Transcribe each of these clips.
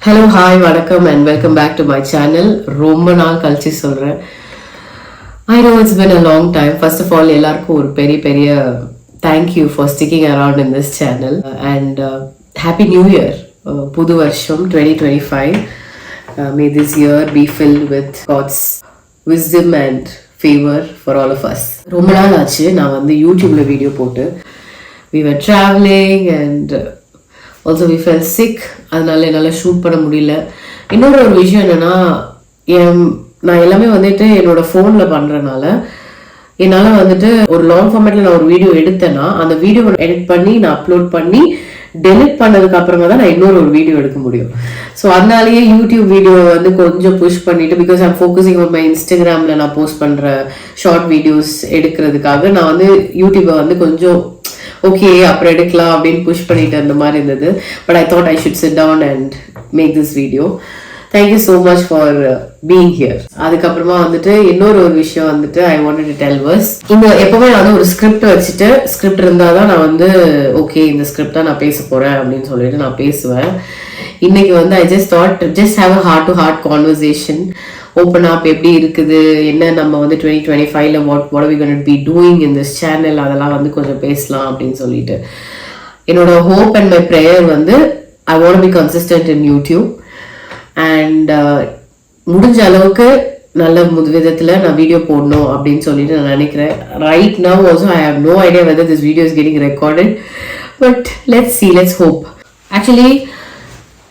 Hello hi வணக்கம் and welcome back to my channel. ரொம்ப நாள் கழிச்சு சொல்கிறேன். I know it's been a long time. First of all எல்லாருக்கும் ஒரு பெரிய thank you for sticking around in this channel and happy new year. புது வருஷம் 2025. May this year be filled with God's wisdom and favor for all of us. ரொம்ப நாள் ஆச்சு நான் வந்து யூடியூப்ல வீடியோ போட்டு. We were traveling and also we felt sick. அதனால என்னால் ஷூட் பண்ண முடியல. இன்னொரு ஒரு விஷயம் என்னன்னா, நான் எல்லாமே வந்துட்டு என்னோட ஃபோனில் பண்ணுறதுனால என்னால் வந்துட்டு ஒரு லாங் ஃபார்மேட்டில் நான் ஒரு வீடியோ எடுத்தேன்னா அந்த வீடியோவை எடிட் பண்ணி நான் அப்லோட் பண்ணி டெலிட் பண்ணதுக்கு அப்புறமா தான் நான் இன்னொரு ஒரு வீடியோ எடுக்க முடியும். ஸோ அதனாலேயே யூடியூப் வீடியோவை வந்து கொஞ்சம் புஷ் பண்ணிட்டு, because I'm focusing on my இன்ஸ்டாகிராமில் நான் போஸ்ட் பண்ணுற ஷார்ட் வீடியோஸ் எடுக்கிறதுக்காக நான் வந்து யூடியூப்பை வந்து கொஞ்சம் ஓகே அப்புறம் எடுக்கலாம் அப்படின்னு புஷ் பண்ணிட்டு அந்த மாதிரி இருந்தது. But I thought I should sit down and make this video. Thank you so much for being here. அதுக்கப்புறமா வந்துட்டு இன்னொரு ஒரு விஷயம் வந்துட்டு I wanted to tell was, இந்த எப்பவுமே நான் வந்து ஒரு ஸ்கிரிப்ட் வச்சுட்டு, ஸ்கிரிப்ட் இருந்தால் தான் நான் வந்து ஓகே இந்த ஸ்கிரிப்ட் தான் நான் பேச போறேன் அப்படின்னு சொல்லிட்டு நான் பேசுவேன். இன்னைக்கு வந்து I just thought just have a heart to heart conversation. Open up எப்படி இருக்குது, என்ன நம்ம வந்து 2025ல what are we going to be doing in this channel, அதெல்லாம் வந்து கொஞ்சம் பேசலாம் அப்படின்னு சொல்லிட்டு. என்னோட ஹோப் அண்ட் மை ப்ரேயர் வந்து I want be consistent in YouTube and முடிஞ்ச அளவுக்கு நல்ல விதத்தில் நான் வீடியோ போடணும் அப்படின்னு சொல்லிட்டு நான் நினைக்கிறேன். Right now also I have no idea whether this video is getting recorded, but let's hope. Actually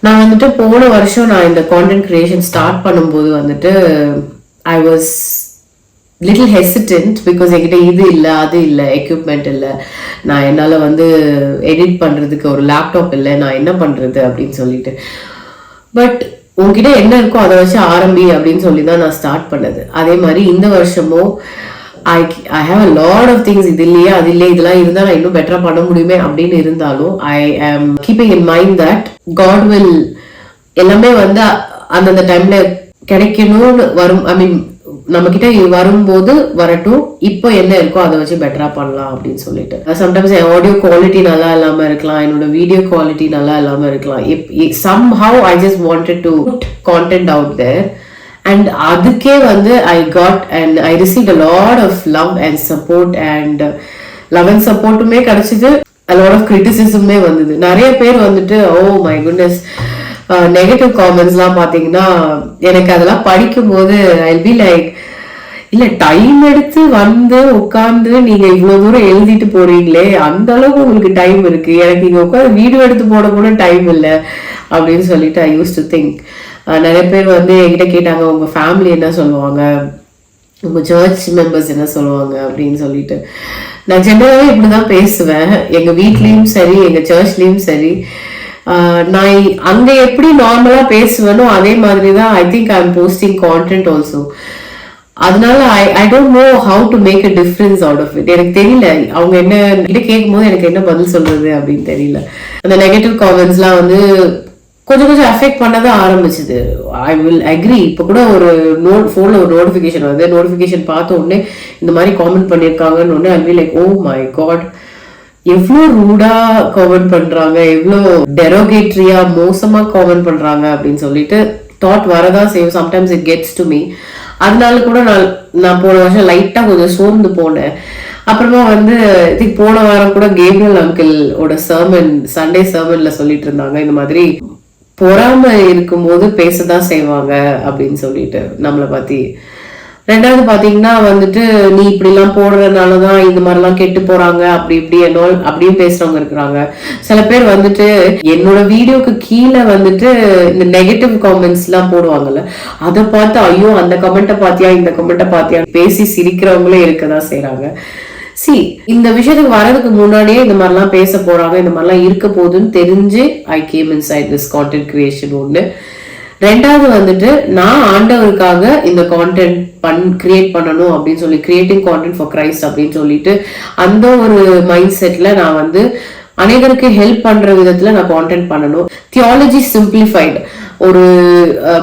நான் வந்துட்டு போன வருஷம் நான் இந்த கான்டென்ட் கிரியேஷன் ஸ்டார்ட் பண்ணும்போது வந்துட்டு I was little hesitant, because என்கிட்ட இது இல்லை அது இல்லை, எக்யூப்மெண்ட் இல்லை, நான் என்னால் வந்து எடிட் பண்ணுறதுக்கு ஒரு லேப்டாப் இல்லை, நான் என்ன பண்ணுறது அப்படின்னு சொல்லிட்டு. பட் உங்ககிட்ட என்ன இருக்கோ அதை வச்சு ஆரம்பி அப்படின்னு சொல்லி தான் நான் ஸ்டார்ட் பண்ணது. அதே மாதிரி இந்த வருஷமும் I have a lot of things, இது இல்லையா அது இல்லையா இதெல்லாம் இருந்தால் நான் இன்னும் பெட்டரா பண்ண முடியுமே அப்படின்னு இருந்தாலும் ஐ ஆம் keeping in mind that God will எல்லாமே வந்து அந்தந்த டைம்ல கிடைக்கணும்னு வரும். ஐ மீன் நம்ம கிட்ட வரும்போது வரட்டும், இப்போ என்ன இருக்கோ அதை வச்சு பெட்டரா பண்ணலாம் அப்படின்னு சொல்லிட்டு. சம்டைம்ஸ் என் ஆடியோ குவாலிட்டி நல்லா இல்லாம இருக்கலாம், என்னோட வீடியோ குவாலிட்டி நல்லா இல்லாம இருக்கலாம். somehow I just wanted to put content out there. And அதுக்கே வந்து I got and I received a lot of love and support, and love and supportமே கிடைச்சது, a lot of criticismமே வந்தது. நிறைய பேர் வந்துட்டு oh my goodness நெகட்டிவ் காமெண்ட்ஸ்லாம் பார்த்தீங்கன்னா எனக்கு அதெல்லாம் படிக்கும் போது I'll be like, இல்லை டைம் எடுத்து வந்து உட்காந்து நீங்க இவ்வளவு தூரம் எழுதிட்டு போறீங்களே, அந்த அளவுக்கு உங்களுக்கு டைம் இருக்கு, எனக்கு இங்க உட்காந்து வீடியோ எடுத்து போட கூட டைம் இல்லை அப்படின்னு சொல்லிட்டு I used to think. நிறைய பேர் வந்து என்கிட்ட கேட்டாங்க உங்க ஃபேமிலி என்ன சொல்லுவாங்க, உங்க சர்ச் மெம்பர்ஸ் என்ன சொல்லுவாங்க அப்படின்னு சொல்லிட்டு. நான் ஜெனரலாவே இப்படிதான் பேசுவேன், எங்க வீட்லயும் சரி எங்க சர்ச்லயும் சரி. நான் அங்க எப்படி நார்மலா பேசுவேனோ அதே மாதிரி தான் I think I am posting content also. அதனால I don't know how to make a difference out of it. எனக்கு தெரியல அவங்க என்ன கிட்ட கேட்கும் போது எனக்கு என்ன பதில் சொல்றது அப்படின்னு தெரியல. அந்த நெகட்டிவ் காமெண்ட்ஸ்லாம் வந்து கொஞ்சம் அஃபெக்ட் பண்ணதான் ஆரம்பிச்சுது. I will agree. இப்போ கூட ஒரு ஃபோனில் ஒரு நோட்டிஃபிகேஷன் வருது, நோட்டிஃபிகேஷன் பார்த்த உடனே இந்த மாதிரி காமெண்ட் பண்ணியிருக்காங்கன்னு ஒன்று I will like oh my God, எவ்வளோ ரூடா காமெண்ட் பண்றாங்க, எவ்வளோ டெரோகேட்ரியா மோசமா காமெண்ட் பண்றாங்க அப்படின்னு சொல்லிட்டு தாட் வரதான் செய்யும். Sometimes it gets to me. அதனால கூட நான் போன வருஷம் லைட்டா கொஞ்சம் சோர்ந்து போனேன். அப்புறமா வந்து போன வாரம் கூட கேப்ரியல் அங்கிள் ஓட சர்மன், சண்டே சர்மன்ல சொல்லிட்டு இருந்தாங்க இந்த மாதிரி பொறாம இருக்கும்போது பேசதான் செய்வாங்க அப்படின்னு சொல்லிட்டு நம்மளை பத்தி. ரெண்டாவது பாத்தீங்கன்னா வந்துட்டு நீ இப்படி எல்லாம் போடுறதுனாலதான் இந்த மாதிரி எல்லாம் கெட்டு போறாங்க அப்படி இப்படி அப்படியும் பேசுறவங்க இருக்கிறாங்க. சில பேர் வந்துட்டு என்னோட வீடியோக்கு கீழே வந்துட்டு இந்த நெகட்டிவ் காமெண்ட்ஸ் எல்லாம் போடுவாங்கல்ல, அதை பார்த்து ஐயோ அந்த கமெண்ட்டை பாத்தியா இந்த கமெண்ட்டை பாத்தியா பேசி சிரிக்கிறவங்களே இருக்கதான் செய்யறாங்க. இந்த விஷயத்துக்கு வரதுக்கு முன்னாடியே இந்த மாதிரிலாம் பேச போறாங்க, இந்த மாதிரிலாம் இருக்க போகுதுன்னு தெரிஞ்சு I came inside this content creation ஒன்று. ரெண்டாவது வந்துட்டு நான் ஆண்டவருக்காக இந்த கான்டென்ட் கிரியேட் பண்ணணும் அப்படின்னு சொல்லி, கிரியேட்டிங் கான்டென்ட் ஃபார் கிரைஸ்ட் அப்படின்னு சொல்லிட்டு அந்த ஒரு மைண்ட் செட்ல நான் வந்து அநேகருக்கு ஹெல்ப் பண்ற விதத்துல நான் கான்டென்ட் பண்ணணும். தியாலஜி சிம்பிளிஃபைடு ஒரு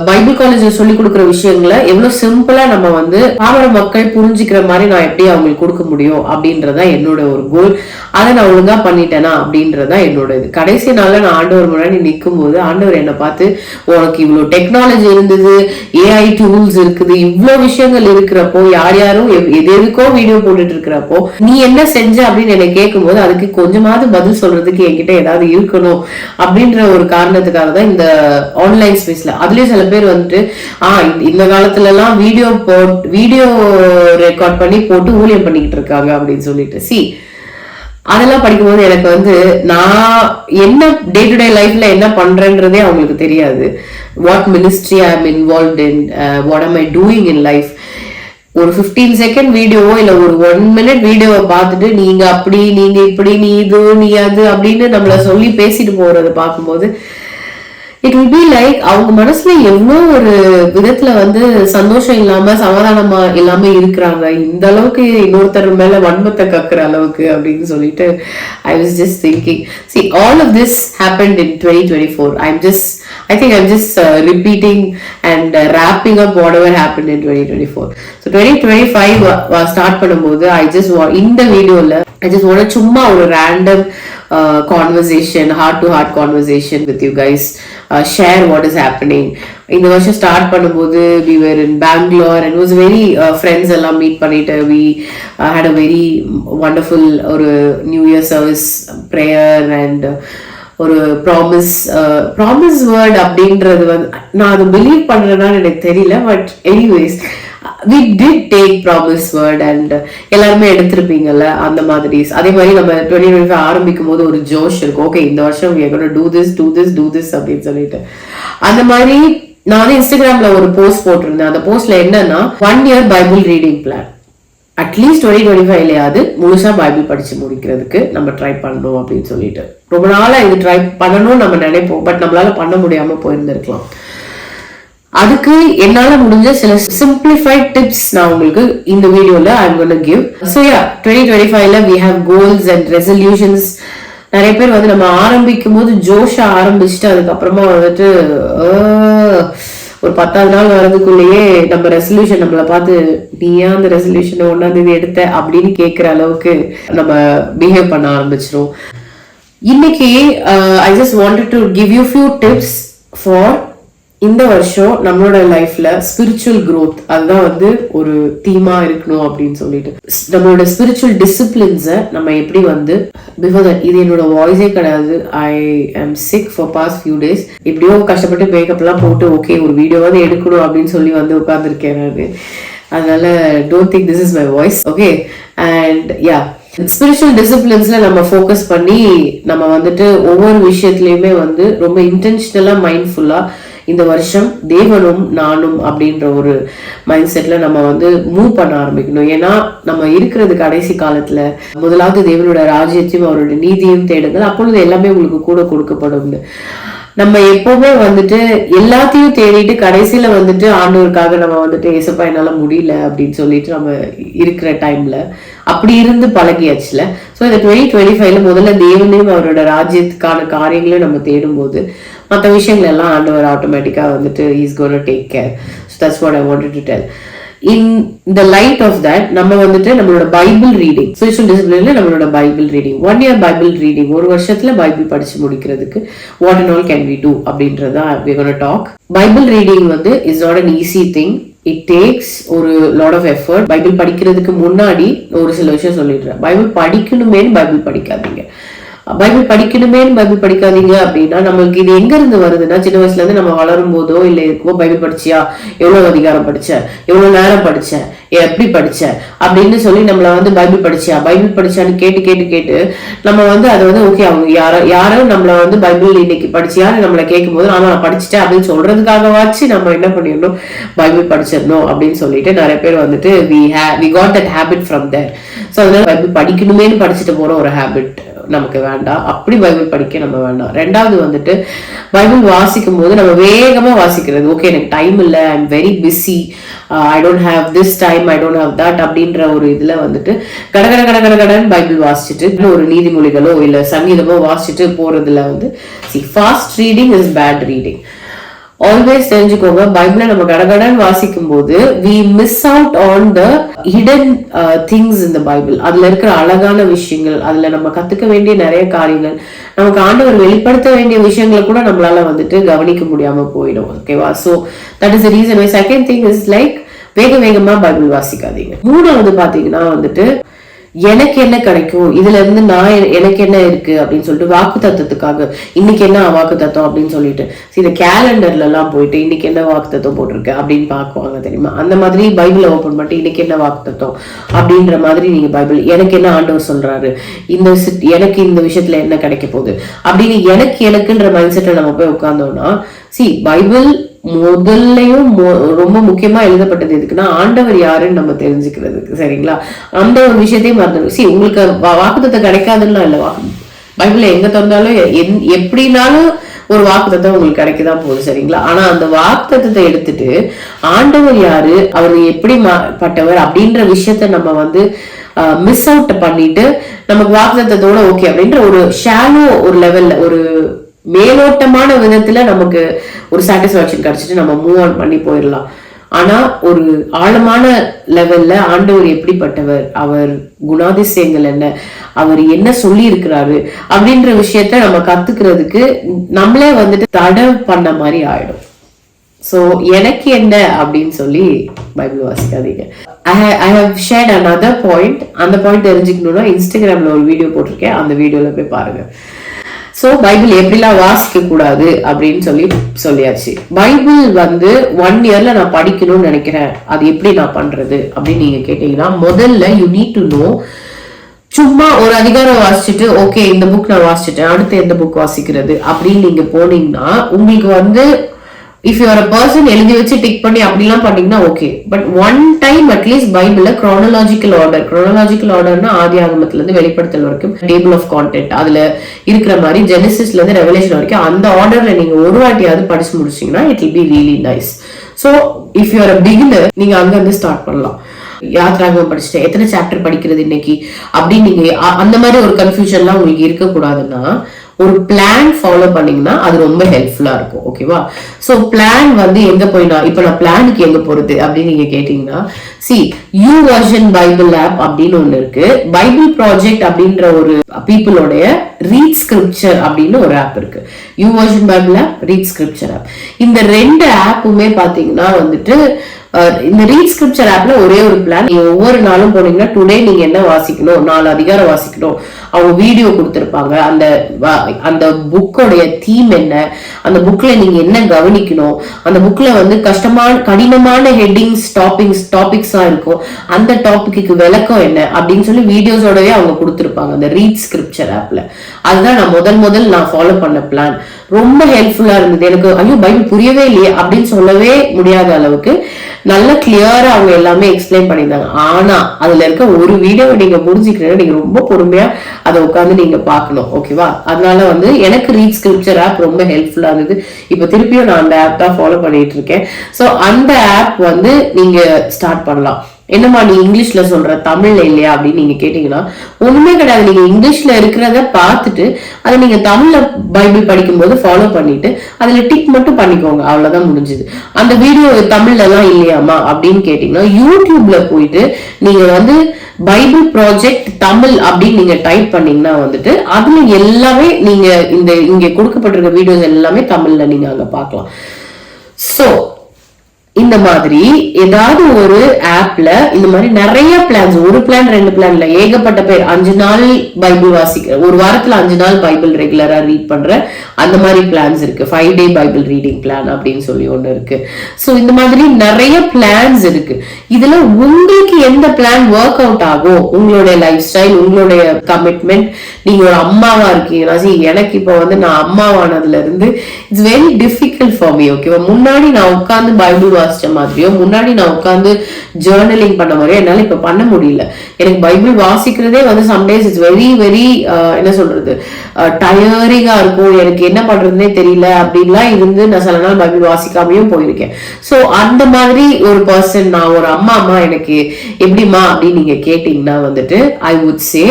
பைபிள் காலேஜ்ல சொல்லி கொடுக்குற விஷயங்களை எவ்வளவு சிம்பிளா நம்ம வந்து பாமர மக்கள் புரிஞ்சுக்கிற மாதிரி நான் எப்படி அவங்களுக்கு கொடுக்க முடியும் அப்படின்றதா என்னோட ஒரு கோல். அதை நான் ஒழுங்கா பண்ணிட்டேனா அப்படின்றதா என்னோட இது. கடைசி நாள்ல நான் ஆண்டவர் முன்னாடி நிற்கும் போது ஆண்டவர் என்னை பார்த்து, உனக்கு இவ்வளவு டெக்னாலஜி இருந்தது, ஏஐ டூல்ஸ் இருக்குது, இவ்வளவு விஷயங்கள் இருக்கிறப்போ, யார் யாரும் எதுக்கோ வீடியோ போட்டுட்டு இருக்கிறப்போ நீ என்ன செஞ்ச அப்படின்னு என்னை கேட்கும் போது அதுக்கு கொஞ்சமாவது பதில் சொல்றதுக்கு என்கிட்ட ஏதாவது இருக்கணும் அப்படின்ற ஒரு காரணத்துக்காக தான் இந்த ஆன்லைன் ஸ்பேஸ்ல. அதுலயும் சில பேர் வந்துட்டு இந்த காலத்துல எல்லாம் வீடியோ ரெக்கார்ட் பண்ணி போட்டு ஊழியம் பண்ணிக்கிட்டு இருக்காங்க அப்படின்னு சொல்லிட்டு அதெல்லாம் படிக்கும்போது எனக்கு வந்து நான் என்ன டே டு டே லைஃப்ல என்ன பண்றேன்றதே அவங்களுக்கு தெரியாது. What ministry I am involved in, what ஆம் ஐ டூயிங் இன் லைஃப். ஒரு 15 செகண்ட் வீடியோவோ இல்ல ஒரு 1 மினிட் வீடியோவை பார்த்துட்டு நீங்க அப்படி, நீங்க இப்படி, நீ இது, நீ அது அப்படின்னு நம்மள சொல்லி பேசிட்டு போறதை பார்க்கும்போது இட் வில் பி லைக் அவங்க மனசுல எவ்வளோ ஒரு விதத்துல வந்து சந்தோஷம் இல்லாம சமாதானமா இல்லாம இருக்கிறாங்க, இந்த அளவுக்கு இன்னொருத்தர் மேல வன்மத்தை கக்குற அளவுக்கு அப்படின்னு சொல்லிட்டு I was just thinking. See, all of this happened in 2024. I think I'm just repeating and wrapping up whatever happened in 2024. So 2025 start பண்ணும்போது இந்த வீடியோல I just want சும்மா ஒரு random conversation, heart to heart conversation with you guys, share what is happening. இந்த வருஷம் start பண்ணும்போது we were in Bangalore and it was very friends எல்லாம் meet பண்ணிட்டு we had a very wonderful ஒரு new year service prayer and ஒரு promise word அப்படின்றது வந்து நான் அதை பிலீவ் பண்றேன்னு எனக்கு தெரியல. But anyways we did take promise word and எல்லாருமே எடுத்திருப்பீங்கல்ல அந்த மாதிரி. அதே மாதிரி நம்ம 2025 ஆரம்பிக்கும் போது ஒரு ஜோஷ் இருக்கும், ஓகே இந்த வருஷம் we are going to do this அப்படின்னு சொல்லிட்டு. அந்த மாதிரி நான் இன்ஸ்டாகிராம்ல ஒரு போஸ்ட் போட்டிருந்தேன். அந்த போஸ்ட்ல என்னன்னா 1 year Bible reading plan, at least 2025லயாவது முழுசா பைபிள் படிச்சு முடிக்கிறதுக்கு நம்ம ட்ரை பண்ணணும் அப்படின்னு சொல்லிட்டு. ரொம்ப நாளா இது ட்ரை பண்ணணும்னு நம்ம நினைப்போம், பட் நம்மளால பண்ண முடியாம போயிருந்திருக்கலாம். அதுக்கு என்னால முடிஞ்ச சில சிம்பிளிஃபைட் டிப்ஸ் நான் உங்களுக்கு இந்த வீடியோல I'm going to give. So yeah, 2025ல we have goals and resolutions. நிறைய பேர் வந்து நம்ம ஆரம்பிக்கும் போது ஜோஷா ஆரம்பிச்சுட்டு அதுக்கப்புறமா வந்துட்டு ஒரு 10வது நாள் வரதுக்குள்ளேயே நம்ம ரெசல்யூஷன் நம்மளை பார்த்து நீ ஏன் அந்த ரெசல்யூஷன் 1ஆம் தேதி எடுத்த அப்படின்னு கேட்கிற அளவுக்கு நம்ம பிஹேவ் பண்ண ஆரம்பிச்சிரும். இன்னைக்கு I just wanted to give you few tips for இந்த வருஷம் நம்மளோட லைஃப்ல ஸ்பிரிச்சுவல் growth, அதுதான் வந்து ஒரு தீமா இருக்கணும் அப்படின்னு சொல்லிட்டு. நம்மளோட ஸ்பிரிச்சுவல் டிசிப்ளின்ஸை நம்ம எப்படி வந்து பிஃபோர் தட், இது என்னோட வாய்ஸே கிடையாது, I am sick for past few days. எப்படியோ கஷ்டப்பட்டு மேக்கப் எல்லாம் போட்டு ஓகே ஒரு வீடியோவாவது எடுக்கணும் அப்படின்னு சொல்லி வந்து உட்கார்ந்துருக்கேன் நான். அதனால don't think this is my voice, okay. And yeah, spiritual டிசிப்ளின்ஸ்ல நம்ம ஃபோக்கஸ் பண்ணி நம்ம வந்துட்டு ஒவ்வொரு விஷயத்துலயுமே வந்து ரொம்ப இன்டென்ஷனலா மைண்ட்ஃபுல்லா இந்த வருஷம் தேவனும் நானும் அப்படின்ற ஒரு மைண்ட் செட்ல நம்ம வந்து மூவ் பண்ண ஆரம்பிக்கணும். ஏன்னா நம்ம இருக்கிறது கடைசி காலத்துல. முதலாவது தேவனோட ராஜ்யத்தையும் அவரோட நீதியும் தேடுங்கள், அப்பொழுது எல்லாமே உங்களுக்கு கூட கொடுக்கப்படும். நம்ம எப்பவுமே வந்துட்டு எல்லாத்தையும் தேடிட்டு கடைசியில வந்துட்டு ஆண்டவருக்காக நம்ம வந்துட்டு ஏசப்பா என்னால முடியல அப்படின்னு சொல்லிட்டு நம்ம இருக்கிற டைம்ல அப்படி இருந்து பழகியாச்சுல. ஸோ இந்த 2025ல முதல்ல தேவனையும் அவரோட ராஜ்யத்துக்கான காரியங்களையும் நம்ம தேடும் போது மற்ற விஷயங்கள் எல்லாம் ஆண்டவர் ஆட்டோமேட்டிக்கா வந்துட்டு is gonna take care. So that's what I wanted to tell. In the light of that நம்ம வந்துட்டு நம்மளோட பைபிள் ரீடிங், ஸ்பிரிச்சுவல் டிசிப்ளின்ல நம்மளோட Bible reading, 1 year Bible reading, ஒரு வருஷத்துல பைபிள் படிச்சு முடிக்கிறதுக்கு what and all can we do அப்படின்றதா we gonna talk. Bible reading வந்து is not an easy thing. It takes ஒரு lot of effort. பைபிள் படிக்கிறதுக்கு முன்னாடி ஒரு சில விஷயம் சொல்லிடுறேன். பைபிள் படிக்கணுமேனு பைபிள் படிக்காதீங்க. பைபிள் படிக்காதீங்க அப்படின்னா நம்மளுக்கு இது எங்க இருந்து வருதுன்னா, சின்ன வயசுல இருந்து நம்ம வளரும் போதோ இல்ல இருக்குமோ பைபிள் படிச்சியா, எவ்வளவு அதிகாரம் படிச்ச, எவ்வளவு நேரம் படிச்ச, எப்படி படிச்ச அப்படின்னு சொல்லி நம்மள வந்து பைபிள் படிச்சான்னு கேட்டு நம்ம வந்து அதை வந்து ஓகே அவங்க யாரும் நம்மள வந்து பைபிள் இன்னைக்கு படிச்சியான்னு நம்மளை கேட்கும் போது நான் படிச்சுட்டேன் அப்படின்னு சொல்றதுக்காகவாச்சு நம்ம என்ன பண்ணிடணும், பைபிள் படிச்சிடணும் அப்படின்னு சொல்லிட்டு நிறைய பேர் வந்துட்டு we got that habit from there. So அதனால பைபிள் படிக்கணுமேனு படிச்சுட்டு போற ஒரு ஹேபிட் நமக்கு வேண்டாம். அப்படி பைபிள் படிக்க நம்ம வேண்டாம். ரெண்டாவது வந்துட்டு பைபிள் வாசிக்கும் போது நம்ம வேகமா வாசிக்கிறது. ஓகே எனக்கு டைம் இல்லை, I am very busy, I don't have this time, I don't have that அப்படின்ற ஒரு இதுல வந்துட்டு கடகடன் பைபிள் வாசிச்சுட்டு ஒரு நீதிமொழிகளோ இல்ல சங்கீதமோ வாசிச்சுட்டு போறதுல வந்து fast reading is bad reading. Always தெரிஞ்சுக்கோங்க, பைபிளை நம்ம கடகடன் வாசிக்கும் போது we miss out on the hidden things in the Bible. அதுல இருக்கிற அழகான விஷயங்கள், அதுல நம்ம கத்துக்க வேண்டிய நிறைய காரியங்கள், நமக்கு ஆண்டவர் வெளிப்படுத்த வேண்டிய விஷயங்களை கூட நம்மளால வந்துட்டு கவனிக்க முடியாம போயிடும். ஓகேவா? So that is the reason why. Second thing is like வேக வேகமா பைபிள் வாசிக்காதீங்க. மூணாவது பாத்தீங்கன்னா வந்துட்டு எனக்கு என்ன கிடைக்கும் இதுல இருந்து, எனக்கு என்ன இருக்கு அப்படின்னு சொல்லிட்டு வாக்கு தத்துவத்துக்காக இன்னைக்கு என்ன வாக்கு தத்துவம் அப்படின்னு சொல்லிட்டு இந்த கேலண்டர்ல எல்லாம் போயிட்டு இன்னைக்கு என்ன வாக்கு தத்துவம் போட்டிருக்கு அப்படின்னு பாக்குவாங்க தெரியுமா? அந்த மாதிரி பைபிளை ஓபன் பண்ணிட்டு இன்னைக்கு என்ன வாக்கு தத்துவம் அப்படின்ற மாதிரி நீங்க பைபிள், எனக்கு என்ன ஆண்டவர் சொல்றாரு, எனக்கு இந்த விஷயத்துல என்ன கிடைக்க போகுது அப்படின்னு எனக்குன்ற மைண்ட் செட்டை நம்ம போய் உட்கார்ந்தோம்னா, பைபிள் முதல்லையும் ரொம்ப முக்கியமா எழுதப்பட்டது எதுக்குன்னா ஆண்டவர் யாருன்னு நம்ம தெரிஞ்சுக்கிறதுக்கு. சரிங்களா? அந்த ஒரு விஷயத்தையும் மறந்துடும். உங்களுக்கு வாக்குத்தத்தை கிடைக்காதுன்னா இல்ல, பைபிள எங்க தந்தாலும் எப்படினாலும் ஒரு வாக்குத்தத்தம் உங்களுக்கு கிடைக்கதான் போகுது. சரிங்களா? ஆனா அந்த வாக்குத்தத்தை எடுத்துட்டு ஆண்டவர் யாரு, அவர் எப்படி பட்டவர் அப்படின்ற விஷயத்த நம்ம வந்து மிஸ் அவுட் பண்ணிட்டு நமக்கு வாக்குத்தத்தோட ஓகே அப்படின்ற ஒரு ஷாலோ ஒரு லெவல்ல, ஒரு மேலோட்டமான விதத்துல நமக்கு ஒரு சாட்டிஸ்பாக்சன் கிடைச்சிட்டு நம்ம மூவ் ஆன் பண்ணி போயிடலாம். ஆனா ஒரு ஆழமான லெவல்ல ஆண்டவர் எப்படிப்பட்டவர், அவர் குணாதிசயங்கள் என்ன, அவர் என்ன சொல்லி இருக்கிறாரு அப்படின்ற விஷயத்த நம்ம கத்துக்கிறதுக்கு நம்மளே வந்துட்டு தடை பண்ண மாதிரி ஆயிடும். சோ எனக்கு என்ன அப்படின்னு சொல்லி பைபிள் வாசிக்காதீங்க. I have shared another point. அந்த பாயிண்ட் தெரிஞ்சுக்கணும்னா இன்ஸ்டாகிராம்ல ஒரு வீடியோ போட்டிருக்கேன், அந்த வீடியோல போய் பாருங்க. சோ பைபிள் எப்படிலாம் வாசிக்க கூடாது அப்படின்னு சொல்லியாச்சு. பைபிள் வந்து 1 இயர்ல நான் படிக்கணும்னு நினைக்கிறேன், அது எப்படி நான் பண்றது அப்படின்னு நீங்க கேட்டீங்கன்னா, முதல்ல யூ நீட் டு நோ. சும்மா ஒரு அதிகாரம் வாசிச்சுட்டு ஓகே இந்த புக் நான் வாசிச்சுட்டேன், அடுத்து எந்த புக் வாசிக்கிறது அப்படின்னு நீங்க போனீங்கன்னா உங்களுக்கு வந்து if you are a person எழுதி வச்சு டிக் பண்ணி அப்படிலாம் பண்ணீங்கன்னா okay. But one time at least பைபிள்ல குரோனாலஜிக்கல் ஆர்டர்னா ஆதி ஆகமத்துல இருந்து வெளிப்படுத்தல் வரைக்கும் டேபிள் ஆஃப் கான்டென்ட் அதுல இருக்கிற மாதிரி ஜெனிசிஸ்ல இருந்து ரெவலேஷன் வரைக்கும் அந்த ஆர்டர்ல நீங்க ஒரு வாட்டியாவது படிச்சு முடிச்சீங்கன்னா it will be really nice. So if you are a beginner நீங்க அங்க இருந்து ஸ்டார்ட் பண்ணலாம். யாத்ராகமம் படிச்சுட்டேன், எத்தனை சாப்டர் படிக்கிறது இன்னைக்கு அப்படின்னு நீங்க அந்த மாதிரி ஒரு கன்ஃபியூஷன்லாம் உங்களுக்கு இருக்கக்கூடாதுன்னா ஒரு பிளான் ஃபாலோ பண்ணீங்கன்னா அது ரொம்ப ஹெல்ப்ஃபுல்லா இருக்கும். ஓகேவா? சோ பிளான் வந்து எங்க போய் இப்ப நான் பிளானுக்கு எங்க போறது அப்படின்னு நீங்க கேட்டீங்கன்னா, YouVersion பைபிள் ஆப் அப்படின்னு ஒண்ணு இருக்கு. பைபிள் ப்ராஜெக்ட் அப்படின்ற ஒரு பீப்புளோடைய ரீட் ஸ்கிரிப்சர் அப்படின்னு ஒரு ஆப் இருக்கு. YouVersion Bible app, read scripture app. இந்த 2 ஆப்புமே பாத்தீங்கன்னா வந்துட்டு இந்த ரீட் ஸ்கிரிப்சர் ஆப்ல ஒரே ஒரு பிளான். நீங்க ஒவ்வொரு நாளும் போனீங்கன்னா டுடே நீங்க என்ன வாசிக்கணும், 4 அதிகாரம் வாசிக்கணும், அவங்க வீடியோ கொடுத்திருப்பாங்க. அந்த புக்கோடைய தீம் என்ன, அந்த புக்ல நீங்க என்ன கவனிக்கணும், அந்த புக்ல வந்து கடினமான ஹெட்டிங்ஸ் டாபிக்ஸா இருக்கும், அந்த டாபிக்கு விளக்கம் என்ன அப்படின்னு சொல்லி வீடியோஸோடவே அவங்க கொடுத்திருப்பாங்க அந்த ரீட் ஸ்கிரிப்சர் ஆப்ல. அதுதான் நான் முதல் நான் ஃபாலோ பண்ண பிளான். ரொம்ப ஹெல்ப்ஃபுல்லா இருந்தது. எனக்கு ஐயோ பைபிள் புரியவே இல்லையே அப்படின்னு சொல்லவே முடியாத அளவுக்கு நல்ல கிளியரா அவங்க எல்லாமே எக்ஸ்பிளைன் பண்ணியிருந்தாங்க. ஆனா அதுல இருக்க ஒரு வீடியோவை நீங்க புரிஞ்சுக்கிறீங்க, நீங்க ரொம்ப பொறுமையா அதை உட்காந்து நீங்க பாக்கணும். ஓகேவா? அதனால வந்து எனக்கு ரீட் ஸ்கிரிப்சர் ஆப் ரொம்ப ஹெல்ப்ஃபுல்லா இருந்தது. இப்ப திருப்பியும் நான் அந்த ஆப் தான் ஃபாலோ பண்ணிட்டு இருக்கேன். சோ அந்த ஆப் வந்து நீங்க ஸ்டார்ட் பண்ணலாம். என்னமா நீ இங்கிலீஷ்ல சொல்ற தமிழ்ல இல்லையா அப்படின்னு நீங்க கேட்டீங்கன்னா ஒண்ணுமே கிடையாது. நீங்க இங்கிலீஷ்ல இருக்கிறத பார்த்துட்டு அதை நீங்க தமிழ்ல பைபிள் படிக்கும் போது ஃபாலோ பண்ணிட்டு அதுல டிக் மட்டும் பண்ணிக்கோங்க, அவ்வளவுதான் முடிஞ்சது. அந்த வீடியோ தமிழ்ல எல்லாம் இல்லையாமா அப்படின்னு கேட்டீங்கன்னா யூடியூப்ல போயிட்டு நீங்க வந்து பைபிள் ப்ராஜெக்ட் தமிழ் அப்படின்னு நீங்க டைப் பண்ணீங்கன்னா வந்துட்டு அதுல எல்லாமே நீங்க இங்க கொடுக்கப்பட்டிருக்க வீடியோஸ் எல்லாமே தமிழ்ல நீங்க அங்க பார்க்கலாம். சோ இந்த மாதிரி ஏதாவது ஒரு ஆப்ல இந்த மாதிரி நிறைய பிளான்ஸ், ஒரு பிளான் 2 பிளான் இல்ல, ஏகப்பட்ட பேர் 5 நாள் பைபிள் வாசிக்கிற, ஒரு வாரத்துல 5 நாள் பைபிள் ரெகுலரா ரீட் பண்ற அந்த மாதிரி பிளான்ஸ் இருக்கு. 5 டே பைபிள் ரீடிங் பிளான் அப்படின்னு சொல்லி ஒண்ணு இருக்கு. சோ இந்த மாதிரி நிறைய பிளான்ஸ் இருக்கு. இதுல உங்களுக்கு எந்த பிளான் ஒர்க் அவுட் ஆகும், உங்களுடைய லைஃப் ஸ்டைல், உங்களுடைய கமிட்மெண்ட். நீங்க ஒரு அம்மாவா இருக்கீங்கன்னா, எனக்கு இப்ப வந்து நான் அம்மாவானதுல இருந்து it's very difficult for me. ஓகேவா? முன்னாடி நான் உட்கார்ந்து பைபிள் வாசிச்ச மாதிரியோ, முன்னாடி நான் உட்கார்ந்து ஜேர்னலிங் பண்ண மாதிரியோ என்னால இப்ப பண்ண முடியல. எனக்கு பைபிள் வாசிக்கிறதே வந்து சம்டைம்ஸ் இட்ஸ் வெரி வெரி என்ன சொல்றது, டயரிங்கா இருக்கும். எனக்கு என்ன பண்றதுன்னே தெரியல அப்படின்லாம் இருந்து நான் சில நாள் பைபிள் வாசிக்காமையும் போயிருக்கேன். சோ அந்த மாதிரி ஒரு பர்சன் நான், ஒரு அம்மா எனக்கு எப்படிமா அப்படின்னு நீங்க கேட்டீங்கன்னா வந்துட்டு ஐ வுட் சே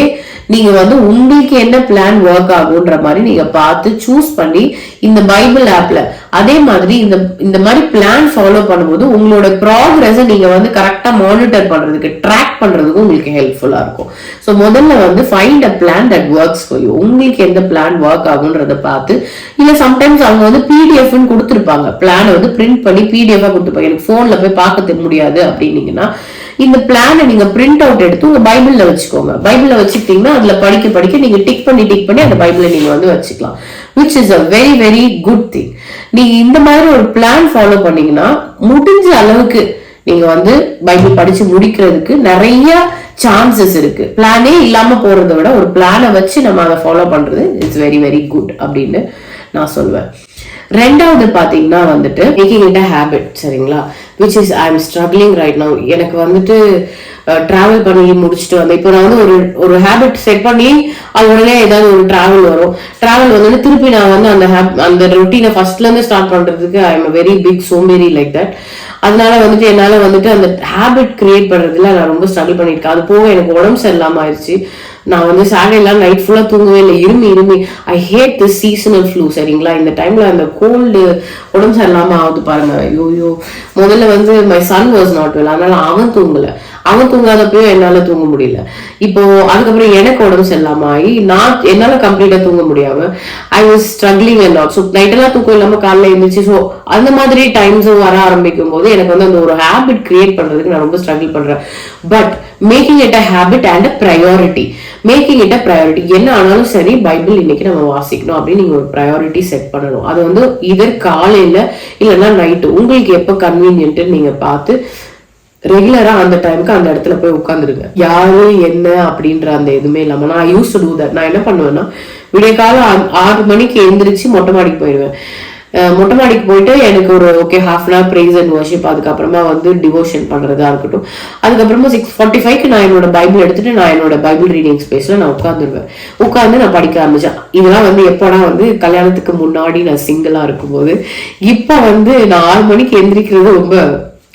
நீங்க வந்து உங்களுக்கு என்ன பிளான் ஒர்க் ஆகுன்ற மாதிரி நீங்க பார்த்து சூஸ் பண்ணி இந்த பைபிள் ஆப்ல அதே மாதிரி இந்த மாதிரி பிளான் ஃபாலோ பண்ணும்போது உங்களோட ப்ராக்ரஸ் நீங்க வந்து கரெக்டா மானிட்டர் பண்றதுக்கு, ட்ராக் பண்றதுக்கு உங்களுக்கு ஹெல்ப்ஃபுல்லா இருக்கும். ஸோ முதல்ல வந்து find a plan that works for you. உங்களுக்கு எந்த பிளான் ஒர்க் ஆகுன்றத பார்த்து, இல்ல சம்டைம்ஸ் அவங்க வந்து பிடிஎஃப்னு கொடுத்துருப்பாங்க, பிளானை வந்து பிரிண்ட் பண்ணி பிடிஎஃபா கொடுத்துருப்பாங்க, எனக்கு போன்ல போய் பார்க்க முடியாது அப்படின்னீங்கன்னா இந்த பிளானை நீங்க பிரிண்ட் அவுட் எடுத்து உங்க பைபிள்ல வச்சுக்கோங்க. பைபிள்ல வச்சுக்கிட்டீங்கன்னா அதுல படிக்க நீங்க டிக் பண்ணி அந்த பைபிளை நீங்க வந்து வச்சுக்கலாம். which is a very very good thing. நீங்க இந்த மாதிரி ஒரு பிளான் ஃபாலோ பண்ணீங்கன்னா முடிஞ்ச அளவுக்கு நீங்க வந்து பைபிள் படிச்சு முடிக்கிறதுக்கு நிறைய சான்சஸ் இருக்கு. பிளானே இல்லாம போறதை விட ஒரு பிளானை வச்சு நம்ம அதை ஃபாலோ பண்றது இட்ஸ் வெரி வெரி குட் அப்படின்னு நான் சொல்லுவேன். ரெண்டாவது பாத்தீங்கன்னா வந்துட்டு மேக்கிங் இட் அ ஹேபிட். சரிங்களா? Which is I am struggling right now. எனக்கு வந்துட்டு டிராவல் பண்ணி முடிச்சுட்டு வந்தேன். இப்போ நான் வந்து ஒரு ஹேபிட் செட் பண்ணி அது உடனே ஏதாவது ஒரு டிராவல் வரும். டிராவல் வந்து திருப்பி நான் வந்து அந்த ரொட்டீனை ஃபர்ஸ்ட்ல இருந்து ஸ்டார்ட் பண்றதுக்கு ஐ எம் வெரி பிக் சோம்பேறி லைக் தட். அதனால வந்துட்டு என்னால வந்துட்டு அந்த ஹேபிட் கிரியேட் பண்றதுல நான் ரொம்ப ஸ்ட்ரகிள் பண்ணிருக்கேன். அது போக எனக்கு உடம்பு சரியில்லாம ஆயிடுச்சு. நான் வந்து சாட்டர்டேலாம் நைட் ஃபுல்லா தூங்கவே இல்லை, இருமி ஐ ஹேட் திஸ் சீசனல் ஃப்ளூ. சரிங்களா? இந்த டைம்ல அந்த கோல்டு உடம்பு சரியில்லாம ஆகுது பாருங்க. ஐயோ, முதல்ல வந்து my son was not well, அதனால அவன் தூங்காதப்பயும் என்னால தூங்க முடியல. இப்போ அதுக்கப்புறம் எனக்கு உடம்பு சரியில்லாம ஆகி என்னால கம்ப்ளீட்டா தூங்க முடியாம I was struggling and not. So நைட்டெல்லாம் தூக்கம் இல்லாம காலைல இருந்துச்சு. ஸோ அந்த மாதிரி டைம்ஸும் வர ஆரம்பிக்கும் போது எனக்கு வந்து அந்த ஒரு ஹேபிட் கிரியேட் பண்றதுக்கு நான் ரொம்ப ஸ்ட்ரகிள் பண்றேன். But making it a habit and a priority. Making it a priority. என்ன ஆனாலும் சரி பைபிள் இன்னைக்கு நம்ம வாசிக்கணும் அப்படின்னு நீங்க ஒரு ப்ரையாரிட்டி செட் பண்ணணும். அது வந்து இதர் காலையில இல்லைன்னா நைட்டு உங்களுக்கு எப்போ கன்வீனியன்ட் நீங்க பார்த்து ரெகுலரா அந்த டைமுக்கு அந்த இடத்துல போய் உட்காந்துருங்க. யாரு என்ன அப்படின்ற அந்த எதுவுமே இல்லாம நான் யூஸ் டு டூ தட். நான் என்ன பண்ணுவேன்னா விடிய காலம் 6 மணிக்கு எழுந்திரிச்சு மொட்டை மாடிக்கு போயிடுவேன். மொட்டை மாடிக்கு போயிட்டு எனக்கு ஒரு half an hour praise and worship, அதுக்கப்புறமா வந்து டிவோஷன் பண்றதா இருக்கட்டும். அதுக்கப்புறமா 6:45 நான் என்னோட பைபிள் எடுத்துட்டு நான் என்னோட பைபிள் ரீடிங் ஸ்பேஸ்ல நான் உட்காந்து நான் படிக்க ஆரம்பிச்சேன். இதெல்லாம் வந்து எப்போனா வந்து கல்யாணத்துக்கு முன்னாடி நான் சிங்கிளா இருக்கும்போது. இப்ப வந்து நான் 6 மணிக்கு எந்திரிக்கிறது ரொம்ப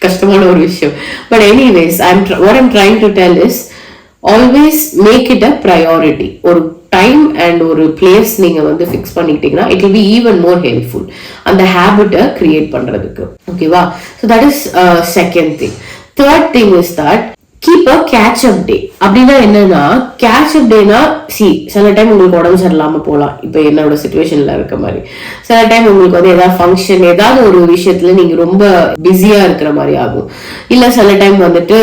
கஷ்டமான ஒரு விஷயம். But anyways what I'm trying to tell is always make it a priority. ஒரு டைம் அண்ட் ஒரு பிளேஸ் நீங்க வந்து ஃபிக்ஸ் பண்ணிக்கிட்டீங்கன்னா it will be even more helpful அந்த ஹேபிட்டை கிரியேட் பண்றதுக்கு. ஓகேவா? So that is second thing. Third thing is that keep a catch up day. அப்படின்னா என்னன்னா கேட்ச் அப் டேனா சில டைம் உங்களுக்கு உடம்பு சரியில்லாம போகலாம். இப்போ என்னோட சிச்சுவேஷன்ல இருக்க மாதிரி சில டைம் உங்களுக்கு வந்து ஏதாவது ஃபங்க்ஷன் ஏதாவது ஒரு விஷயத்துல நீங்க ரொம்ப பிஸியா இருக்கிற மாதிரி ஆகும். இல்ல சில டைம் வந்துட்டு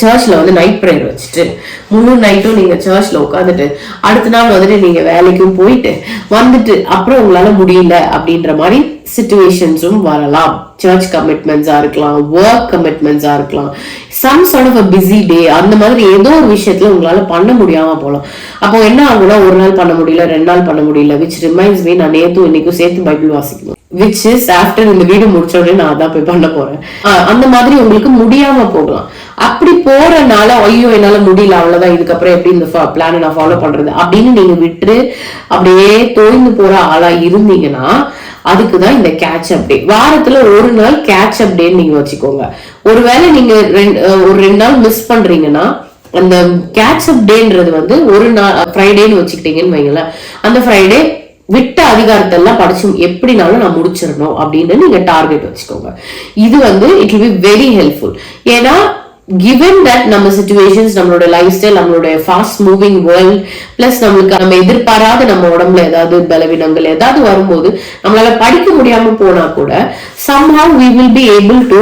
சர்ச்ல வந்து நைட் ப்ரேயர் வச்சுட்டு முழு நைட்டும் நீங்க சர்ச்ல உட்காந்துட்டு அடுத்த நாள் வந்துட்டு நீங்க வேலைக்கும் போயிட்டு வந்துட்டு அப்புறம் உங்களால முடியல அப்படின்ற மாதிரி சிச்சுவேஷன்ஸும் வரலாம். சர்ச் கமிட்மெண்ட்ஸா இருக்கலாம், ஒர்க் கமிட்மெண்ட்ஸா இருக்கலாம், some sort of a busy day, அந்த மாதிரி ஏதோ ஒரு விஷயத்துல உங்களால பண்ண முடியாம போகலாம். அப்போ என்ன ஆகும்னா ஒரு நாள் பண்ண முடியல, 2 நாள் பண்ண முடியல. விச் ரிமைண்ட்ஸ் மீ நான் நேத்தும் இன்னைக்கும் சேர்த்து பைபிள் வாசிக்கணும். விச் இஸ் ஆஃப்டர் இந்த வீடியோ முடிச்ச உடனே நான் அதான் போய் பண்ண போறேன். அந்த மாதிரி உங்களுக்கு முடியாம போகலாம். அப்படி போறனால ஐயோ என்னால முடியல அவ்வளவுதான், இதுக்கப்புறம் எப்படி இந்த பிளானை நான் ஃபாலோ பண்றது அப்படின்னு நீங்க விட்டு அப்படியே தோய்ந்து போற ஆளா இருந்தீங்கன்னா அதுக்குதான் இந்த கேட்ச் அப் டே. வாரத்துல ஒரு நாள் கேட்ச் அப் டேன்னு நீங்க வச்சுக்கோங்க. ஒருவேளை நீங்க ஒரு 2 நாள் மிஸ் பண்றீங்கன்னா அந்த கேட்ச் அப் டேன்றது வந்து ஒரு நாள் ஃப்ரைடேன்னு வச்சுக்கிட்டீங்கன்னு வைங்களேன். அந்த ஃப்ரைடே விட்ட அதிகாரத்தெல்லாம் படிச்சு எப்படினாலும் நான் முடிச்சிடணும் அப்படின்னு நீங்க டார்கெட் வச்சுக்கோங்க. இது வந்து it will be very helpful. ஏன்னா given that நம்ம சிச்சுவேஷன்ஸ், நம்மளோட லைஃப் ஸ்டைல், நம்மளுடைய ஃபாஸ்ட் மூவிங் வேர்ல்ட், பிளஸ் நம்மளுக்கு நம்ம எதிர்பாராத நம்ம உடம்புல ஏதாவது பலவீனங்கள் ஏதாவது வரும்போது நம்மளால படிக்க முடியாம போனா கூட somehow we will be able to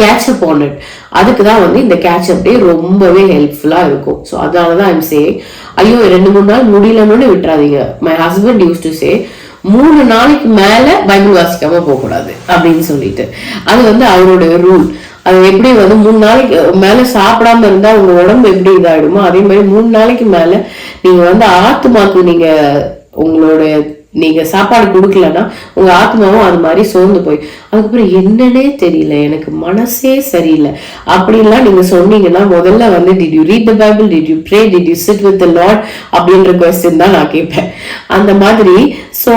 catch up on it. அதுக்கு தான் வந்து இந்த கேட்ச் அப் டே ரொம்பவே ஹெல்ப்ஃபுல்லா இருக்கும். ஸோ அதனாலதான் ஐம் சேயிங் ஐயோ 2-3 நாள் முடியலன்னு விட்டுறாதீங்க. My husband use to say 3 நாளைக்கு மேல பைபிள் வாசிக்காம போக கூடாது அப்படின்னு சொல்லிட்டு. அது வந்து அவரோட ரூல். அது எப்படி வந்து 3 நாளைக்கு மேல சாப்பிடாம இருந்தா உங்க உடம்பு எப்படி இதாயிடுமோ அதே மாதிரி 3 நாளைக்கு மேல நீங்க வந்து ஆத்மாக்கு நீங்க சாப்பாடு கொடுக்கலன்னா உங்க ஆத்மாவும் அது மாதிரி சோர்ந்து போய் அதுக்கப்புறம் என்னன்னே தெரியல, எனக்கு மனசே சரியில்லை அப்படின்லாம் நீங்க சொன்னீங்கன்னா முதல்ல வந்து did you read the Bible, did you pray, did you sit with the Lord அப்படின்ற கொஸ்டின் தான் நான் கேட்பேன். அந்த மாதிரி so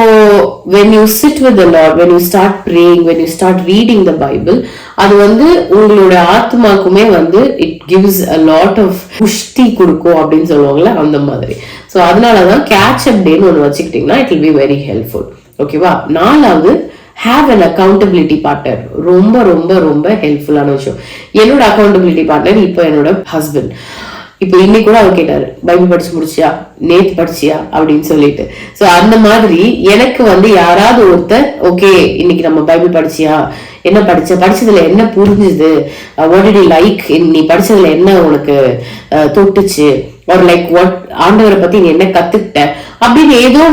when you sit with the Lord, when you start praying, when you start reading the Bible, அது வந்து உங்களோட ஆத்மாக்குமே வந்து it gives a lot of புஷ்டி கொடுக்கும் அப்படின்னு சொல்லுவாங்கல்ல அந்த மாதிரி. ஸோ அதனாலதான் கேட்ச் அப் டேன்னு ஒன்று வச்சுக்கிட்டீங்கன்னா it will be very helpful. ஓகேவா? 4வது ஹேவ் அன் அக்கௌண்டபிலிட்டி பார்ட்னர். ரொம்ப ரொம்ப ரொம்ப ஹெல்ப்ஃபுல்லான விஷயம். என்னோட அக்கௌண்டபிலிட்டி பார்ட்னர் இப்போ என்னோட ஹஸ்பண்ட். இப்போ இன்னைக்கு கூட அவர் கேட்டாரு, பைபிள் படிச்சு முடிச்சியா, நேத்து படிச்சியா அப்படின்னு சொல்லிட்டு. ஸோ அந்த மாதிரி எனக்கு வந்து யாராவது ஒருத்தர், ஓகே இன்னைக்கு நம்ம பைபிள் படிச்சியா, என்ன படிச்சதுல என்ன புரிஞ்சுது, வாட் டிட் யூ லைக், நீ படிச்சதுல என்ன உனக்கு தொட்டுச்சு, ஒரு லைக் வாட் ஆண்டவரை பத்தி நீ என்ன கத்துக்கிட்ட அப்படின்னு ஏதோ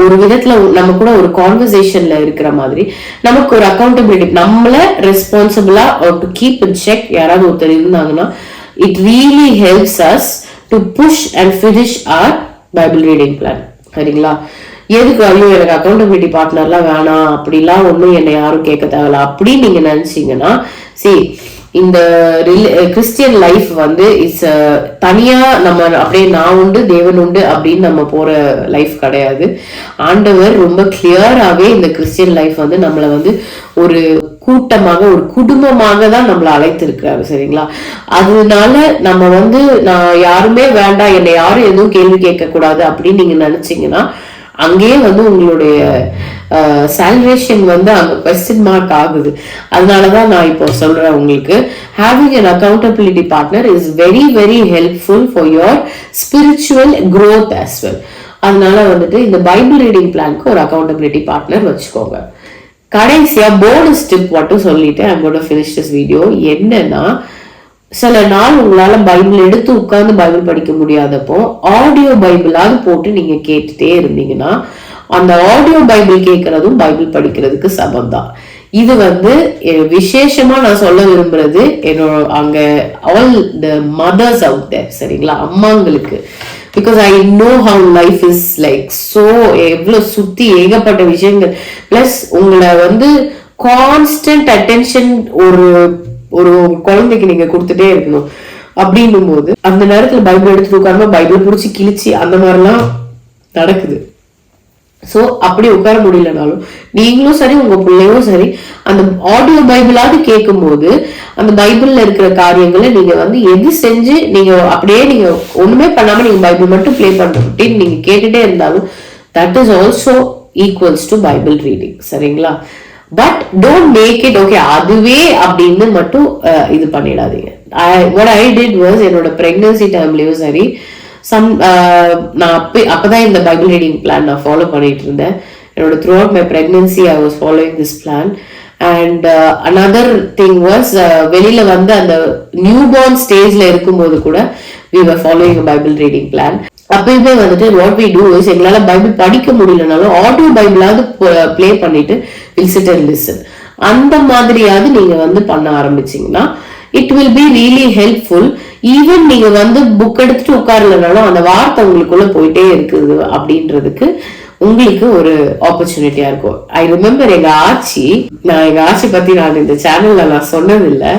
ஒரு விதத்துல நம்ம கூட ஒரு கான்வர்சேஷன்ல இருக்கிற மாதிரி நமக்கு ஒரு அக்கௌண்டபிலிட்டி, நம்மள ரெஸ்பான்சிபிளா டு கீப் இன் செக் யாராவது ஒருத்தர் இருந்தாங்கன்னா it really helps us to push and finish our Bible reading plan. சரிங்களா? எதுக்கு ஐயோ எனக்கு அக்கௌண்டபிலிட்டி பார்ட்னர்லாம் வேணாம், அப்படிலாம் ஒன்றும் என்னை யாரும் கேட்க தேவையில்ல அப்படின்னு நீங்க நினைச்சீங்கன்னா, இந்த கிறிஸ்டியன் லைஃப் வந்து இட்ஸ் தனியா நம்ம அப்படியே நான் உண்டு தேவன் உண்டு அப்படின்னு நம்ம போற லைஃப் கிடையாது. ஆண்டவர் ரொம்ப கிளியராகவே இந்த கிறிஸ்டியன் லைஃப் வந்து நம்மளை வந்து ஒரு கூட்டமாக ஒரு குடும்பமாக தான் நம்மளை அழைத்திருக்கிறாரு. சரிங்களா? அதனால நம்ம வந்து நான் யாருமே வேண்டாம், என்னை யாரும் எதுவும் கேள்வி கேட்க கூடாது அப்படின்னு நீங்க நினைச்சீங்கன்னா அங்கேயே வந்து உங்களுடைய சால்வேஷன் வந்து அங்க கொஸ்டின் மார்க் ஆகுது. அதனாலதான் நான் இப்போ சொல்றேன் உங்களுக்கு, having an accountability partner is very very helpful for your spiritual growth as well. அதனால வந்துட்டு இந்த பைபிள் ரீடிங் பிளானுக்கு ஒரு அக்கௌண்டபிலிட்டி பார்ட்னர் வச்சுக்கோங்க. கடைசியா போனஸ் டிப் மட்டும் சொல்லிட்டு I'm going to finish this video. என்னன்னா, சில நாள் உங்களால பைபிள் எடுத்து உட்கார்ந்து பைபிள் படிக்க முடியாதப்போ ஆடியோ பைபிளாவது போட்டு நீங்க கேட்டுட்டே இருந்தீங்கன்னா அந்த ஆடியோ பைபிள் கேட்கறதும் பைபிள் படிக்கிறதுக்கு சமம் தான். இது வந்து விசேஷமா நான் சொல்ல விரும்புறது என்னோட அங்க all the mothers out there. சரிங்களா? அம்மாங்களுக்கு. Because I know how life is like so எவ்வளவு சுத்தி ஏகப்பட்ட விஷயங்கள். பிளஸ் உங்களை வந்து கான்ஸ்டன்ட் அட்டென்ஷன் ஒரு குழந்தைக்கு நீங்க கொடுத்துட்டே இருக்கணும். அப்படின்னும் போது அந்த நேரத்துல பைபிள் எடுத்து உட்காரமா பைபிள் பிடிச்சி கிழிச்சு அந்த மாதிரிலாம் நடக்குது. சோ அப்படி உட்கார முடியலனாலும் நீங்களும் சரி உங்க பிள்ளையும் சரி அந்த ஆடியோ பைபிளாவது கேட்கும் போது அந்த பைபிள்ல இருக்கிற காரியங்களை நீங்க வந்து எது செஞ்சு நீங்க அப்படியே நீங்க ஒண்ணுமே பண்ணாம நீங்க பைபிள் மட்டும் பிளே பண்றோம் அப்படின்னு நீங்க கேட்டுட்டே இருந்தாலும் that is also equals to Bible reading. சரிங்களா? But don't make it okay அதுவே அப்படின்னு மட்டும் இது பண்ணிடாதீங்க. what I did was என்னோட பிரெக்னன்சி டைம்லயும் சரி நான் அப்பதான் இந்த பைபிள் ரீடிங் பிளான் நான் ஃபாலோ பண்ணிட்டு இருந்தேன். என்னோட through out my pregnancy I was following this plan. And another thing was வெளியில வந்து அந்த நியூ பார்ன் ஸ்டேஜ்ல இருக்கும்போது கூட we were following a Bible reading plan. அப்பயுமே வந்துட்டு what we do is எங்களால பைபிள் படிக்க முடியலனாலும் ஆடியோ பைபிளாவது பிளே பண்ணிட்டு we'll sit and listen. அந்த மாதிரியாவது நீங்க வந்து பண்ண ஆரம்பிச்சீங்கன்னா it will be really helpful. Even நீங்க வந்து புக் எடுத்துட்டு உட்காரலனாலும் அந்த வார்த்தை உங்களுக்குள்ள போயிட்டே இருக்குது அப்படின்றதுக்கு உங்களுக்கு ஒரு ஆப்பர்ச்சுனிட்டியா இருக்கும். ஐ ரிமெம்பர் எங்க ஆட்சி பத்தி நான் இந்த சேனல்ல நான் சொன்னதில்லை.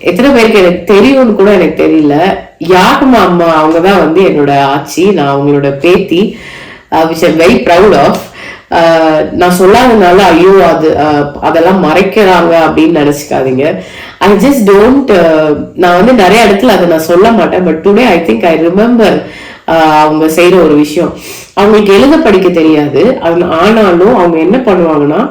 எத்தனை பேருக்கு எனக்கு தெரியும்னு கூட எனக்கு தெரியல. யாருமா அம்மா அவங்கதான் வந்து என்னோட ஆட்சி, நான் அவங்களோட பேத்தி, which I'm very proud of. நான் சொல்லாதனால ஐயோ அதெல்லாம் மறைக்கிறாங்க அப்படின்னு நினைச்சுக்காதீங்க. ஐ ஜஸ்ட் டோன்ட் நான் வந்து நிறைய இடத்துல அதை நான் சொல்ல மாட்டேன். But today I think I remember அவங்க செய்யற ஒரு விஷயம். அவங்களுக்கு எழுத படிக்க தெரியாது. ஆனாலும் அவங்க என்ன பண்ணுவாங்கன்னா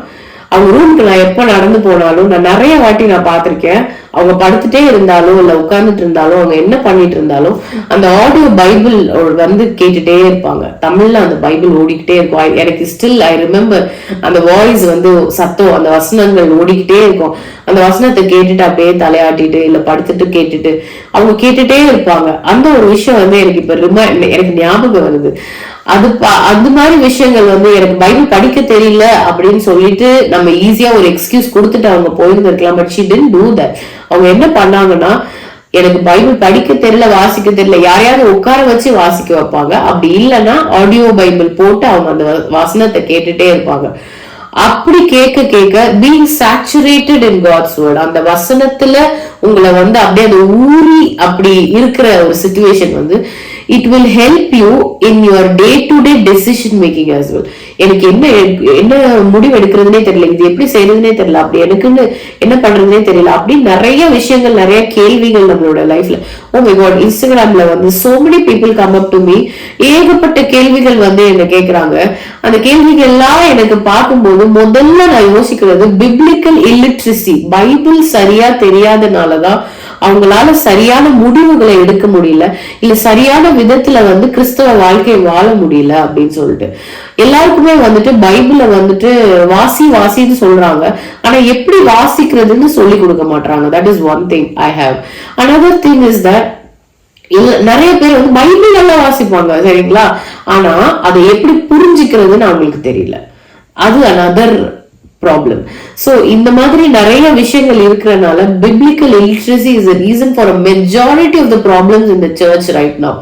அவங்க ரூமுக்கு நான் எப்ப நடந்து போனாலும் நான் நிறைய வாட்டி நான் பார்த்திருக்கேன். அவங்க படுத்துட்டே இருந்தாலும் இல்ல உட்கார்ந்துட்டு இருந்தாலும் அவங்க என்ன பண்ணிட்டு இருந்தாலும் அந்த ஆடியோ பைபிள் வந்து கேட்டுட்டே இருப்பாங்க. தமிழ்ல அந்த பைபிள் ஓடிக்கிட்டே இருக்கும். எனக்கு ஸ்டில் ஐ ரிமெம்பர் அந்த வாய்ஸ் வந்து சத்தம், அந்த வசனங்கள் ஓடிக்கிட்டே இருக்கும். அந்த வசனத்தை கேட்டுட்டு அப்படியே தலையாட்டிட்டு இல்ல படுத்துட்டு கேட்டுட்டு அவங்க கேட்டுட்டே இருப்பாங்க. அந்த ஒரு விஷயம் வந்து எனக்கு இப்ப எனக்கு ஞாபகம் வருது. அது மாதிரி விஷயங்கள் வந்து எனக்கு பைபிள் படிக்க தெரியல அப்படின்னு சொல்லிட்டு நம்ம ஈஸியா ஒரு எக்ஸ்கியூஸ் கொடுத்துட்டு அவங்க போயிருந்திருக்கலாம். But she didn't do that. அவங்க என்ன பண்ணாங்கன்னா எனக்கு பைபிள் படிக்க தெரியல வாசிக்க தெரியல யாரையாவது உட்கார வச்சு வாசிக்க வைப்பாங்க. அப்படி இல்லைன்னா ஆடியோ பைபிள் போட்டு அவங்க அந்த வசனத்தை கேட்டுட்டே இருப்பாங்க. அப்படி கேட்க கேட்க being saturated in God's word, அந்த வசனத்துல உங்களை வந்து அப்படியே அந்த ஊறி அப்படி இருக்கிற ஒரு சிச்சுவேஷன் வந்து it will help you in your day to day decision making as well. எனக்கு என்ன முடிவு எடுக்கிறதுனே தெரியல, இது எப்படி செய்யறதுனே தெரியல, அப்படி எனக்குன்னு என்ன பண்றதுனே தெரியல, அப்படி நிறைய விஷயங்கள், நிறைய கேள்விகள் நம்மளோட லைஃப்ல. ஓ மை காட், இன்ஸ்டாகிராம்ல வந்து so many people come up to me, ஏகப்பட்ட கேள்விகள் வந்து என்ன கேக்குறாங்க. அந்த கேள்விகள் எல்லாம் எனக்கு பார்க்கும்போது முதல்ல நான் யோசிக்கிறது பிப்ளிக்கல் இல்லிட்ரசி, பைபிள் சரியா தெரியாதனாலதான் அவங்களால சரியான முடிவுகளை எடுக்க முடியல, இல்ல சரியான விதத்துல வந்து கிறிஸ்தவ வாழ்க்கையை வாழ முடியல அப்படின்னு சொல்லிட்டு. எல்லாருக்குமே வந்துட்டு பைபிள வந்துட்டு வாசின்னு சொல்றாங்க, ஆனா எப்படி வாசிக்கிறதுன்னு சொல்லி கொடுக்க மாட்டாங்க. That is one thing I have. Another thing is that நிறைய பேர் வந்து பைபிள் எல்லாம் வாசிப்பாங்க சரிங்களா, ஆனா அதை எப்படி புரிஞ்சுக்கிறதுன்னு அவங்களுக்கு தெரியல. அது another ப்ராப்ளம். சோ இந்த மாதிரி நிறைய விஷயங்கள் இருக்கிறதுனால biblical illiteracy is a reason for a majority of the problems in the church right now.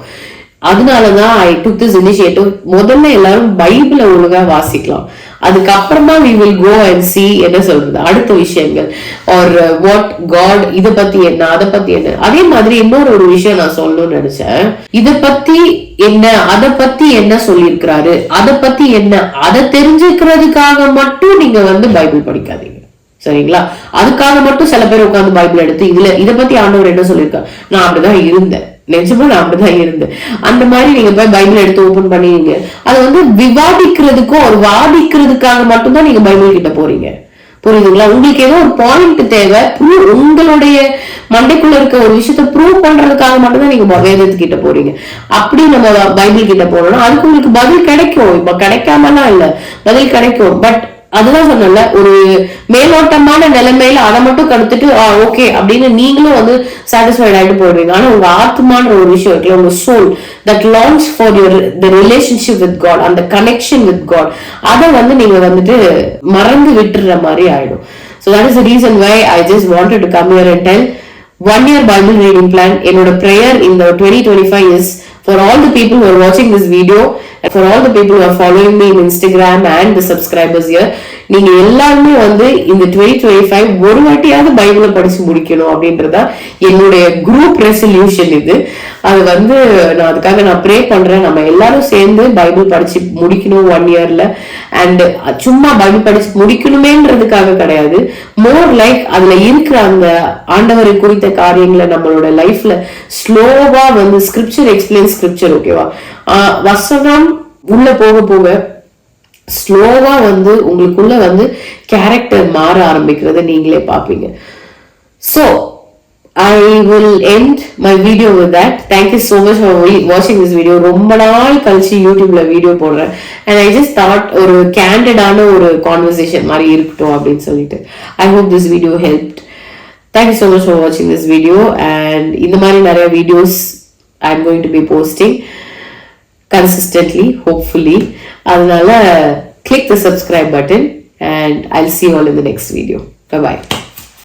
அதனாலதான் I took this initiative. முதல்ல எல்லாரும் பைபிளை ஒழுங்கா வாசிக்கலாம், அதுக்கப்புறமா we will go and see என்ன சொல்றது அடுத்த விஷயங்கள், or what God இத பத்தி என்ன, அதை பத்தி என்ன. அதே மாதிரி இன்னொரு ஒரு விஷயம் நான் சொல்லணும்னு நினைச்சேன். இத பத்தி என்ன, அதை பத்தி என்ன சொல்லியிருக்கிறாரு, அதை பத்தி என்ன, அதை தெரிஞ்சுக்கிறதுக்காக மட்டும் நீங்க வந்து பைபிள் படிக்காதீங்க சரிங்களா. அதுக்காக மட்டும் சில பேர் உட்காந்து பைபிள் எடுத்து இத பத்தி ஆண்டவர் என்ன சொல்லியிருக்காரு, நான் அப்படிதான் இருந்தேன், நிஜமா நான் அப்படிதான் இருந்தேன், அந்த மாதிரி நீங்க போய் பைபிள் எடுத்து ஓபன் பண்ணுவீங்க. அதை வந்து விவாதிக்கிறதுக்கும் ஒரு வாதிக்கிறதுக்காக மட்டும்தான் நீங்க பைபிள் கிட்ட போறீங்க, புரியுதுங்களா. உங்களுக்கு ஏதோ ஒரு பாயிண்ட் தேவை, உங்களுடைய மண்டைக்குள்ள இருக்க ஒரு விஷயத்த ப்ரூவ் பண்றதுக்காக மட்டும்தான் நீங்க வேதத்துக்கிட்ட போறீங்க. அப்படி நம்ம பைபிள் கிட்ட போனோம்னா அதுக்கு உங்களுக்கு பதில் கிடைக்கும். இப்ப கிடைக்காமலாம் இல்ல, பதில் கிடைக்கும். பட் அதுதான் சொன்னல, ஒரு மேலோட்டமான நிலைமையில அதை மட்டும் கடுத்துட்டு ஓகே அப்படின்னு நீங்களும் வந்து சாட்டிஸ்ஃபைட் ஆயிட்டு போயிடுவீங்க. ஆனா உங்க ஆத்மான ஒரு விஷயம் இருக்குல்ல, உங்க soul that longs for your the relationship with God, அந்த கனெக்ஷன் வித் காட், அதை வந்து நீங்க வந்துட்டு மறந்து விட்டுற மாதிரி ஆயிடும். So that is the reason why I just wanted to come here and tell 1 year Bible reading plan. என்னோட prayer in the 2025 is for all the people who are watching this video, for all the people who are following me in Instagram and the subscribers here, நீங்க எல்லாருமே வந்து இந்த 2025 ஒரு வாட்டியாவது பைபிளை படிச்சு முடிக்கணும் அப்படின்றதா என்னுடைய குரூப் ரெசல்யூஷன் இது. அது வந்து நான் அதுக்காக நான் ப்ரே பண்றேன். நம்ம எல்லாரும் சேர்ந்து பைபிள் படிச்சு முடிக்கணும் 1 இயர்ல. அண்ட் சும்மா பைபிள் படிச்சு முடிக்கணுமேன்றதுக்காக கிடையாது, மோர் லைக் அதுல இருக்கிற அந்த ஆண்டவரை குறித்த காரியங்களை நம்மளோட லைஃப்ல ஸ்லோவா வந்து ஸ்கிரிப்சர் எக்ஸ்பிளைன் ஸ்கிரிப்சர், ஓகேவா, வசனம் உள்ள போக போக ஸ்லோவா வந்து உங்களுக்குள்ள வந்து கேரக்டர் மாற ஆரம்பிக்கிறத நீங்களே பாப்பீங்க. So I will end my video with that. Thank you so much for watching this video. ரொம்ப நாள் கழிச்சு யூடியூப்ல வீடியோ போடுறேன், and I just thought ஒரு கேண்டடான ஒரு கான்வர்சேஷன் மாதிரி இருக்கட்டும் அப்படின்னு சொல்லிட்டு. I hope this video helped. Thank you so much for watching this video, and இந்த மாதிரி நிறைய videos I'm going to be posting consistently, hopefully. அதனால click the subscribe button and I'll see you all in the next video. Bye bye.